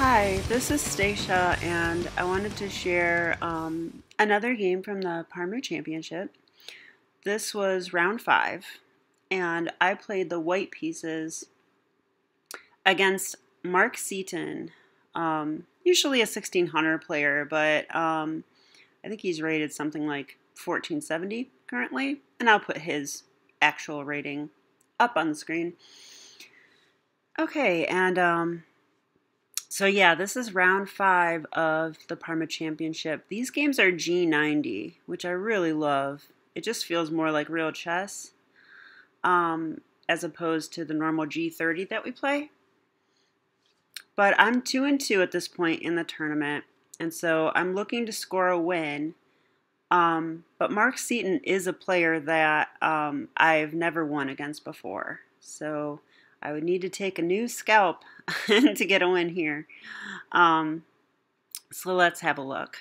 Hi, this is Stacia, and I wanted to share another game from the Parma Championship. This was round 5, and I played the white pieces against Mark Seaton, usually a 1600 player, but I think he's rated something like 1470 currently, and I'll put his actual rating up on the screen. Okay, and so yeah, this is round 5 of the Parma Championship. These games are G90, which I really love. It just feels more like real chess, as opposed to the normal G30 that we play. But I'm 2-2 at this point in the tournament, and so I'm looking to score a win. But Mark Seaton is a player that I've never won against before, so I would need to take a new scalp to get a win here. So let's have a look.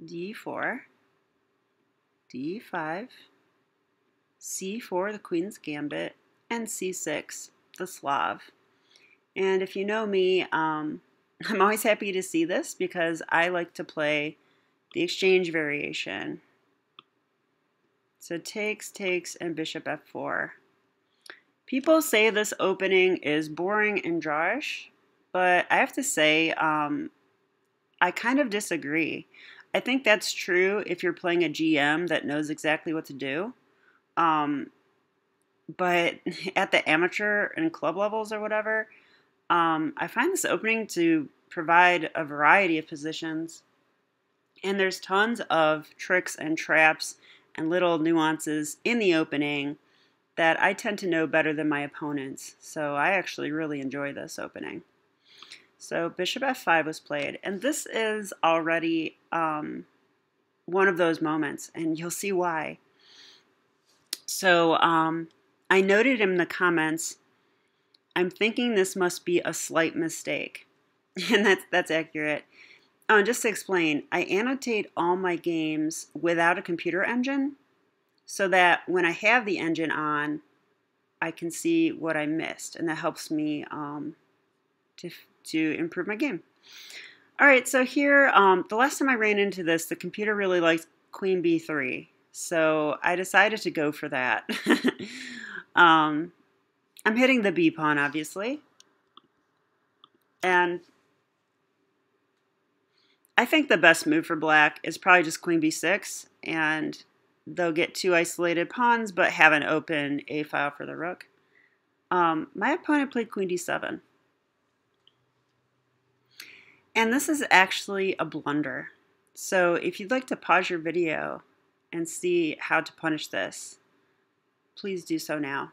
D4, D5, C4, the Queen's Gambit, and C6, the Slav. And if you know me, I'm always happy to see this because I like to play the exchange variation. So takes, and bishop f4. People say this opening is boring and drawish, but I have to say I kind of disagree. I think that's true if you're playing a GM that knows exactly what to do. But at the amateur and club levels or whatever, I find this opening to provide a variety of positions. And there's tons of tricks and traps and little nuances in the opening that I tend to know better than my opponents. So I actually really enjoy this opening. So bishop f5 was played, and this is already one of those moments, and you'll see why. So I noted in the comments, I'm thinking this must be a slight mistake, and that's accurate. And just to explain, I annotate all my games without a computer engine, so that when I have the engine on, I can see what I missed, and that helps me to improve my game. All right, so here, the last time I ran into this, the computer really liked Queen B3, so I decided to go for that. I'm hitting the B pawn, obviously, and I think the best move for black is probably just Queen B6, and they'll get 2 isolated pawns, but have an open A file for the rook. My opponent played Queen D7. And this is actually a blunder. So if you'd like to pause your video and see how to punish this, please do so now.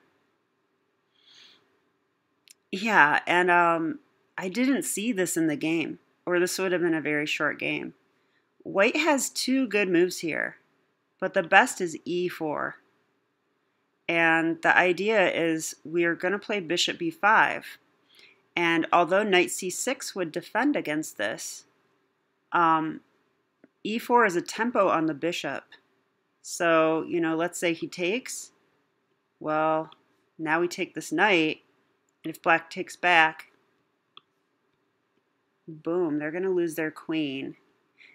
Yeah, and I didn't see this in the game, or this would have been a very short game. White has 2 good moves here, but the best is E4. And the idea is we are going to play bishop B5. And although knight C6 would defend against this, E4 is a tempo on the bishop. So, you know, let's say he takes. Well, now we take this knight, and if black takes back, boom, they're going to lose their queen.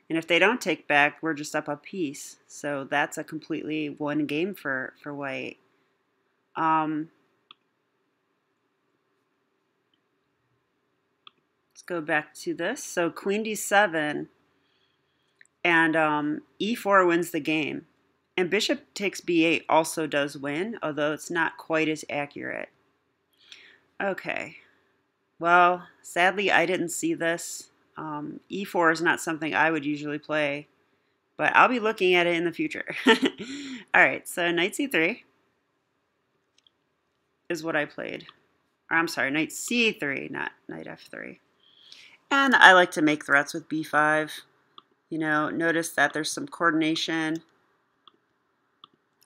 And if they don't take back, we're just up a piece. So that's a completely won game for white. Let's go back to this. So Queen D7, and E4 wins the game. And bishop takes B8 also does win, although it's not quite as accurate. Okay. Well, sadly, I didn't see this. E4 is not something I would usually play, but I'll be looking at it in the future. All right, so knight C3 is what I played. Or I'm sorry, knight C3, not knight F3. And I like to make threats with B5. You know, notice that there's some coordination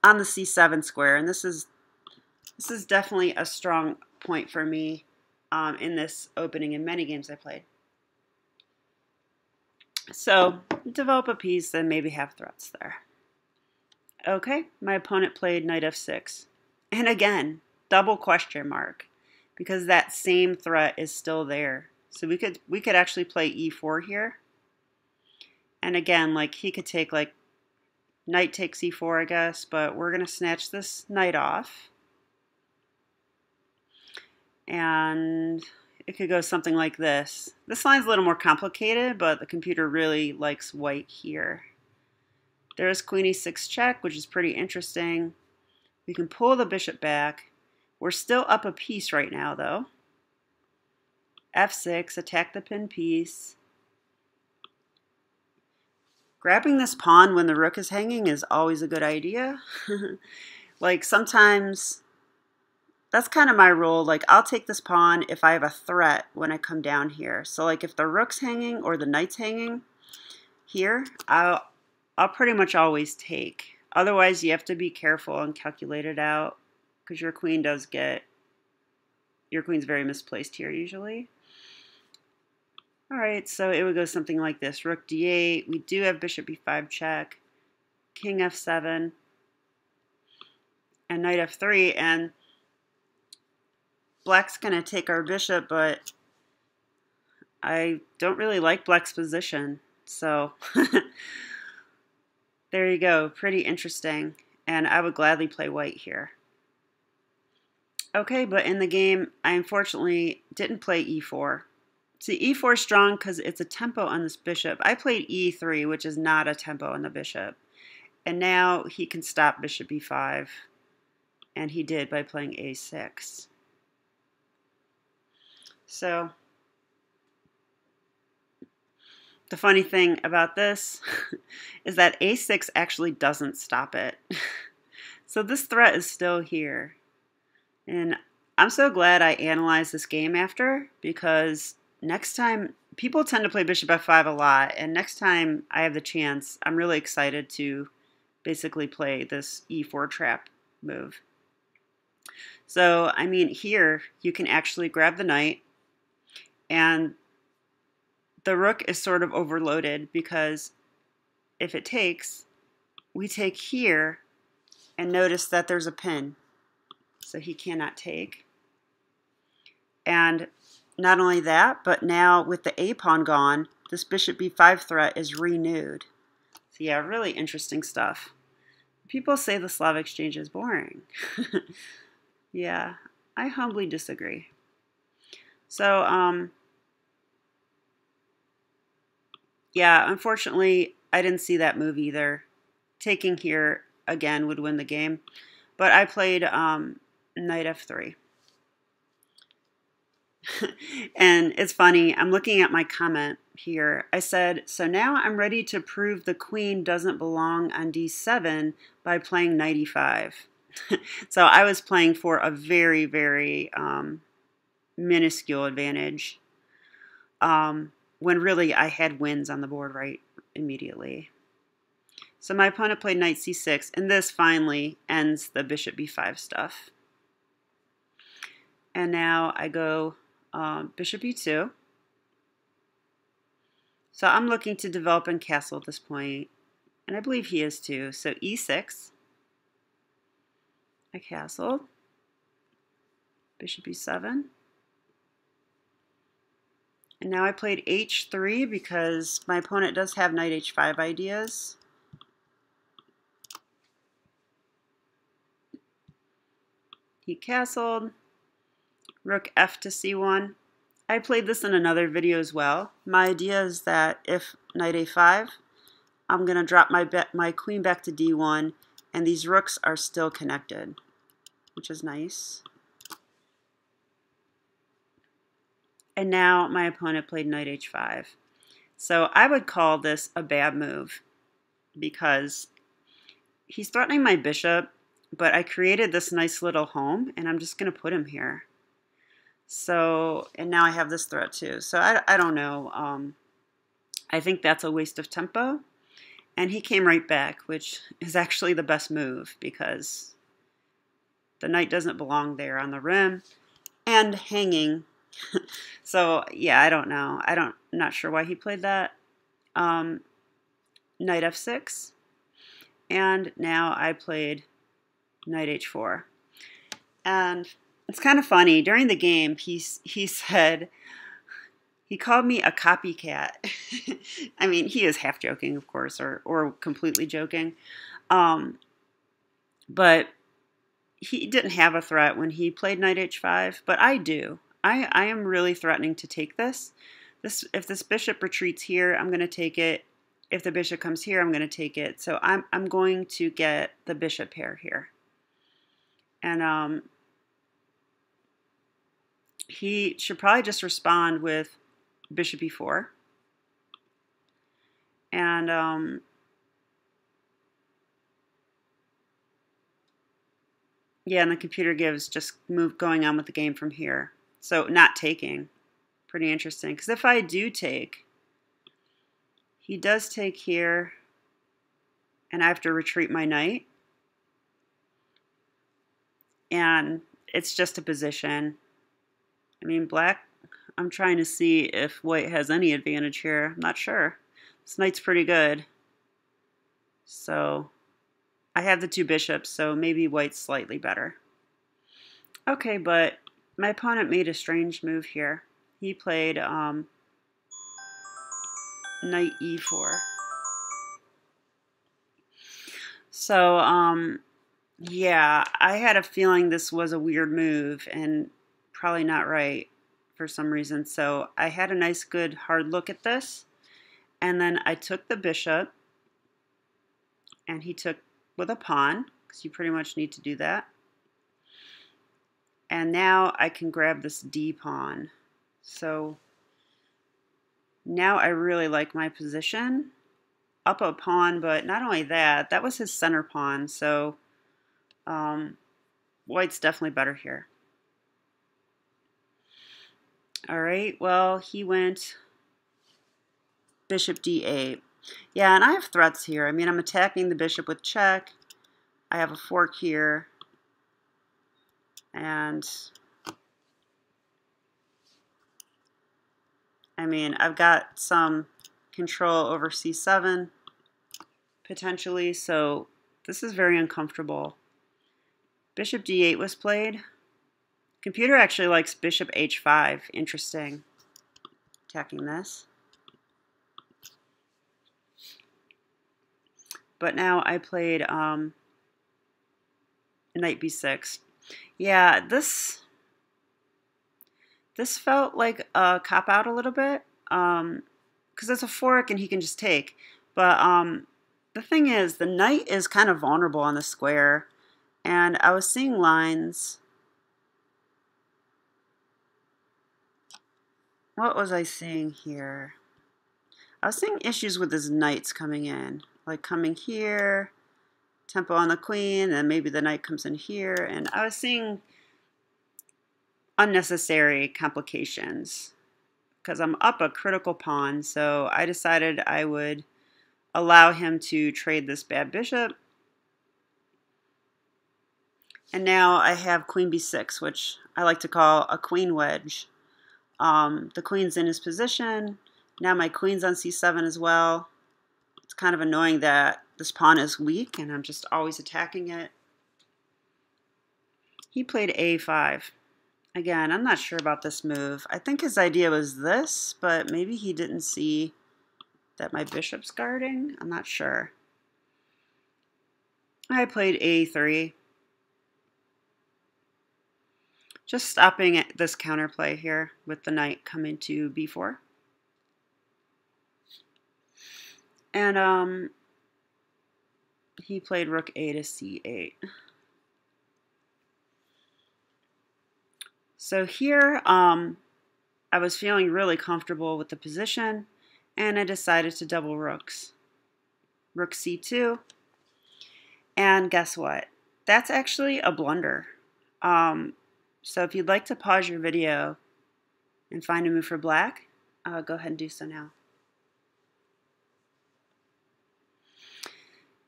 on the C7 square, and this is definitely a strong point for me in this opening in many games I played. So develop a piece and maybe have threats there. Okay, my opponent played knight f6. And again, double question mark, because that same threat is still there. So we could actually play e4 here. And again, like he could take like knight takes e4, I guess, but we're going to snatch this knight off. And it could go something like this. This line's a little more complicated, but the computer really likes white here. There's queen e6 check, which is pretty interesting. We can pull the bishop back. We're still up a piece right now, though. f6, attack the pinned piece. Grabbing this pawn when the rook is hanging is always a good idea. Like sometimes, that's kind of my rule. Like I'll take this pawn if I have a threat when I come down here. So like if the rook's hanging or the knight's hanging here, I'll pretty much always take. Otherwise, you have to be careful and calculate it out because your queen's very misplaced here usually. All right, so it would go something like this. Rook d8. We do have bishop b5 check. King f7. And knight f3. And black's going to take our bishop, but I don't really like black's position. So there you go. Pretty interesting. And I would gladly play white here. Okay, but in the game, I unfortunately didn't play e4. See, e4 is strong because it's a tempo on this bishop. I played e3, which is not a tempo on the bishop. And now he can stop bishop b5. And he did by playing a6. So, the funny thing about this is that a6 actually doesn't stop it. So this threat is still here. And I'm so glad I analyzed this game after, because next time, people tend to play bishop f5 a lot, and next time I have the chance, I'm really excited to basically play this e4 trap move. So, I mean, here you can actually grab the knight, and the rook is sort of overloaded because if it takes, we take here, and notice that there's a pin, so he cannot take. And not only that, but now with the a pawn gone, this bishop b5 threat is renewed. So yeah, really interesting stuff. People say the Slav exchange is boring. Yeah, I humbly disagree. So, yeah, unfortunately, I didn't see that move either. Taking here, again, would win the game. But I played knight f3. And it's funny, I'm looking at my comment here. I said, so now I'm ready to prove the queen doesn't belong on d7 by playing knight e5. So I was playing for a very, very minuscule advantage when really I had wins on the board right immediately. So my opponent played knight c6, and this finally ends the bishop b5 stuff. And now I go bishop e2. So I'm looking to develop and castle at this point, and I believe he is too. So e6, I castled, bishop e7, and now I played h3 because my opponent does have knight h5 ideas. He castled, rook f to c1. I played this in another video as well. My idea is that if knight a5, I'm going to drop my queen back to d1, and these rooks are still connected, which is nice. And now my opponent played knight h5. So I would call this a bad move because he's threatening my bishop, but I created this nice little home, and I'm just going to put him here. So, and now I have this threat too. So I don't know. I think that's a waste of tempo. And he came right back, which is actually the best move because the knight doesn't belong there on the rim and hanging. So yeah, I don't know. I'm not sure why he played that. Knight f6. And now I played knight h4. And it's kind of funny. During the game, he He called me a copycat. I mean, he is half joking, of course, or completely joking. But he didn't have a threat when he played knight h5, but I do. I am really threatening to take this. If this bishop retreats here, I'm going to take it. If the bishop comes here, I'm going to take it. So I'm going to get the bishop pair here. And he should probably just respond with bishop e4. And yeah, and the computer gives just going on with the game from here. So not taking. Pretty interesting. Because if I do take, he does take here, and I have to retreat my knight. And it's just a position. I mean, black, I'm trying to see if white has any advantage here. I'm not sure. This knight's pretty good. So I have the two bishops, so maybe white's slightly better. Okay, but my opponent made a strange move here. He played knight e4. So, yeah, I had a feeling this was a weird move and probably not right for some reason. So I had a nice, good, hard look at this. And then I took the bishop, and he took with a pawn, because you pretty much need to do that. And now I can grab this d pawn. So now I really like my position. Up a pawn, but not only that, that was his center pawn. So white's definitely better here. All right, well, he went bishop d8. Yeah, and I have threats here. I mean, I'm attacking the bishop with check. I have a fork here. And I mean, I've got some control over c7 potentially, so this is very uncomfortable. Bishop d8 was played. Computer actually likes bishop h5. Interesting. Attacking this. But now I played knight b6. Yeah, this felt like a cop-out a little bit, because it's a fork and he can just take. But the thing is, the knight is kind of vulnerable on the square, and I was seeing lines. What was I seeing here? I was seeing issues with his knights coming in, like coming here, tempo on the queen, and maybe the knight comes in here, and I was seeing unnecessary complications because I'm up a critical pawn, so I decided I would allow him to trade this bad bishop. And now I have queen b6, which I like to call a queen wedge. The queen's in his position. Now my queen's on c7 as well. It's kind of annoying that this pawn is weak and I'm just always attacking it. He played a5. Again, I'm not sure about this move. I think his idea was this, but maybe he didn't see that my bishop's guarding. I'm not sure. I played a3. Just stopping at this counterplay here with the knight coming to b4. And he played rook a to c8. So here I was feeling really comfortable with the position, and I decided to double rooks. Rook c2. And guess what? That's actually a blunder. So if you'd like to pause your video and find a move for black, go ahead and do so now.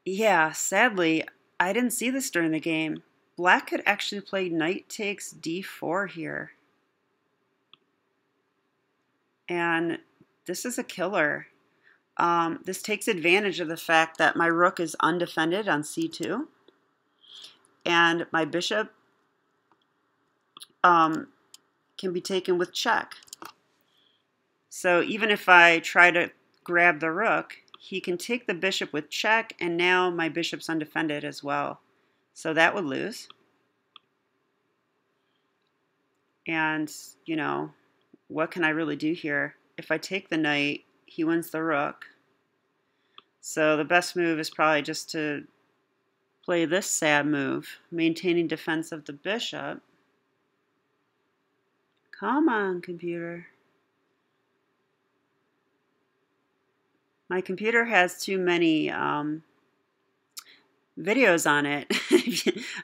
Yeah, sadly, I didn't see this during the game. Black could actually play knight takes d4 here. And this is a killer. This takes advantage of the fact that my rook is undefended on c2. And my bishop can be taken with check. So even if I try to grab the rook, he can take the bishop with check, and now my bishop's undefended as well. So that would lose. And, you know, what can I really do here? If I take the knight, he wins the rook. So the best move is probably just to play this sad move, maintaining defense of the bishop. Come on, computer. My computer has too many videos on it.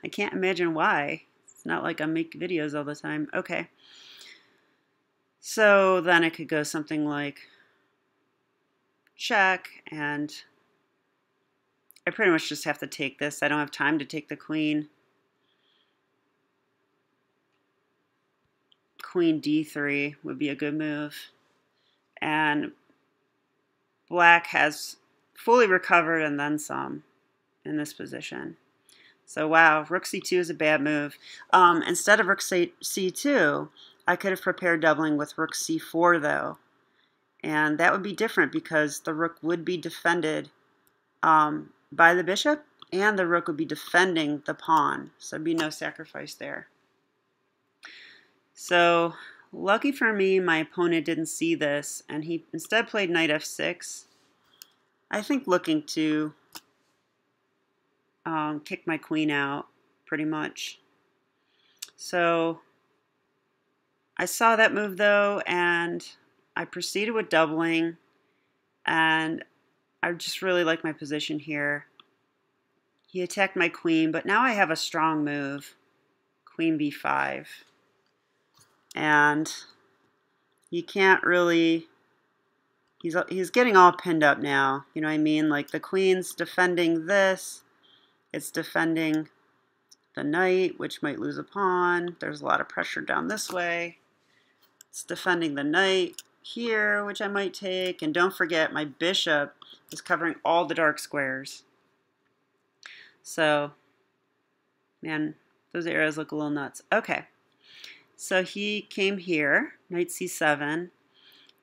I can't imagine why. It's not like I make videos all the time. Okay. So then it could go something like check, and I pretty much just have to take this. I don't have time to take the queen. Queen d3 would be a good move. And black has fully recovered and then some in this position. So wow, rook c2 is a bad move. Instead of rook c2, I could have prepared doubling with rook c4 though. And that would be different because the rook would be defended by the bishop, and the rook would be defending the pawn. So there'd be no sacrifice there. So lucky for me, my opponent didn't see this, and he instead played knight f6. I think looking to kick my queen out, pretty much. So I saw that move though, and I proceeded with doubling, and I just really like my position here. He attacked my queen, but now I have a strong move, queen b5. And he can't really, he's getting all pinned up now, you know what I mean? Like the queen's defending this, it's defending the knight, which might lose a pawn. There's a lot of pressure down this way. It's defending the knight here, which I might take. And don't forget, my bishop is covering all the dark squares. So, man, those arrows look a little nuts. Okay, so he came here, knight c7,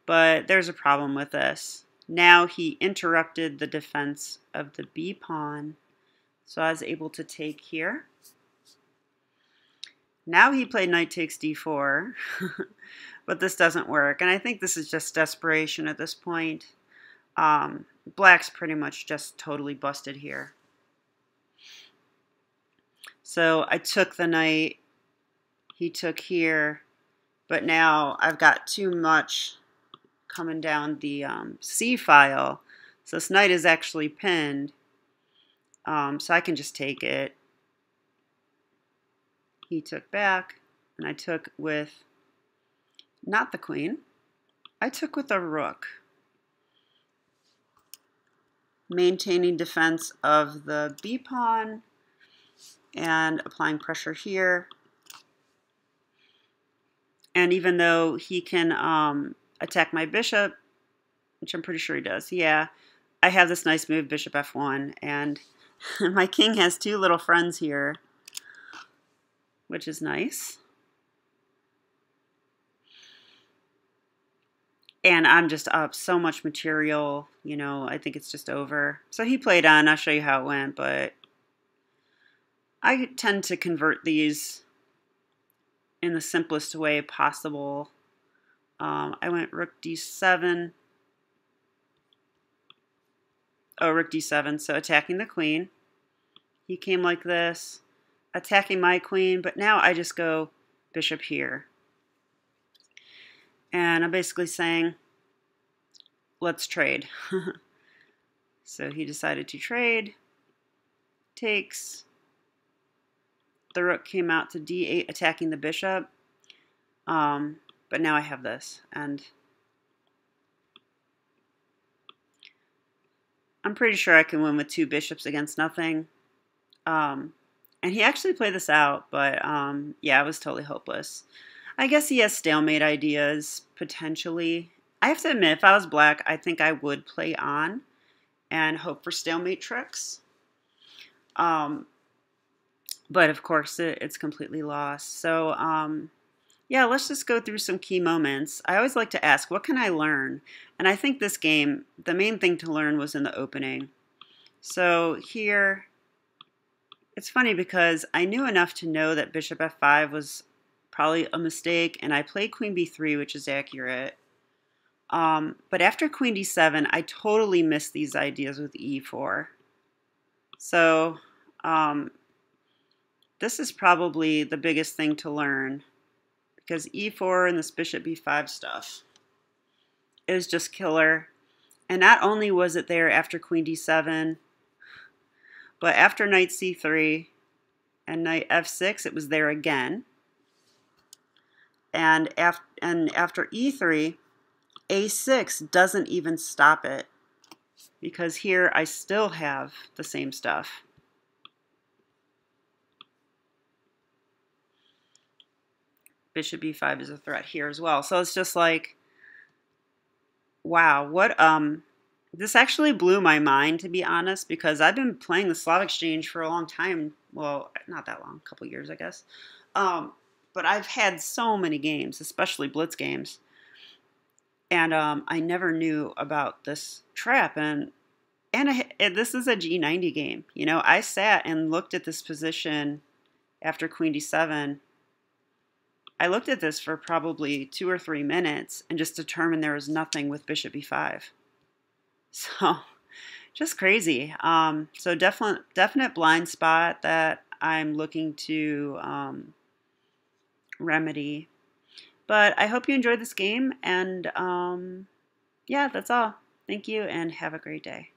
but there's a problem with this. Now he interrupted the defense of the b pawn, so I was able to take here. Now he played knight takes d4, but this doesn't work, and I think this is just desperation at this point. Black's pretty much just totally busted here. So I took the knight, he took here, but now I've got too much coming down the C file. So this knight is actually pinned, so I can just take it. He took back, and I took with, not the queen, I took with a rook. Maintaining defense of the b pawn and applying pressure here. And even though he can attack my bishop, which I'm pretty sure he does, yeah, I have this nice move, bishop f1, and my king has two little friends here, which is nice. And I'm just up so much material, you know, I think it's just over. So he played on, I'll show you how it went, but I tend to convert these in the simplest way possible. I went rook d7. Oh, rook d7, so attacking the queen. He came like this, attacking my queen, but now I just go bishop here. And I'm basically saying, let's trade. So he decided to trade, takes. The rook came out to d8, attacking the bishop. But now I have this, and I'm pretty sure I can win with two bishops against nothing. And he actually played this out, but yeah, it was totally hopeless. I guess he has stalemate ideas, potentially. I have to admit, if I was black, I think I would play on and hope for stalemate tricks. But of course, it's completely lost. So yeah, let's just go through some key moments. I always like to ask, what can I learn? And I think this game, the main thing to learn was in the opening. So here, it's funny because I knew enough to know that bishop f5 was probably a mistake, and I played queen b3, which is accurate. But after queen d7, I totally missed these ideas with e4. So this is probably the biggest thing to learn, because e4 and this bishop b5 stuff is just killer. And not only was it there after queen d7, but after knight c3 and knight f6, it was there again. And after e3, a6 doesn't even stop it, because here I still have the same stuff. Bishop b5 is a threat here as well. So it's just like, wow, what this actually blew my mind, to be honest, because I've been playing the Slav Exchange for a long time. Well, not that long, a couple years, I guess. But I've had so many games, especially blitz games. And I never knew about this trap. And this is a G90 game. You know, I sat and looked at this position after queen d7. I looked at this for probably 2 or 3 minutes and just determined there was nothing with bishop b5. So just crazy. So definite blind spot that I'm looking to remedy. But I hope you enjoyed this game, and yeah, that's all. Thank you, and have a great day.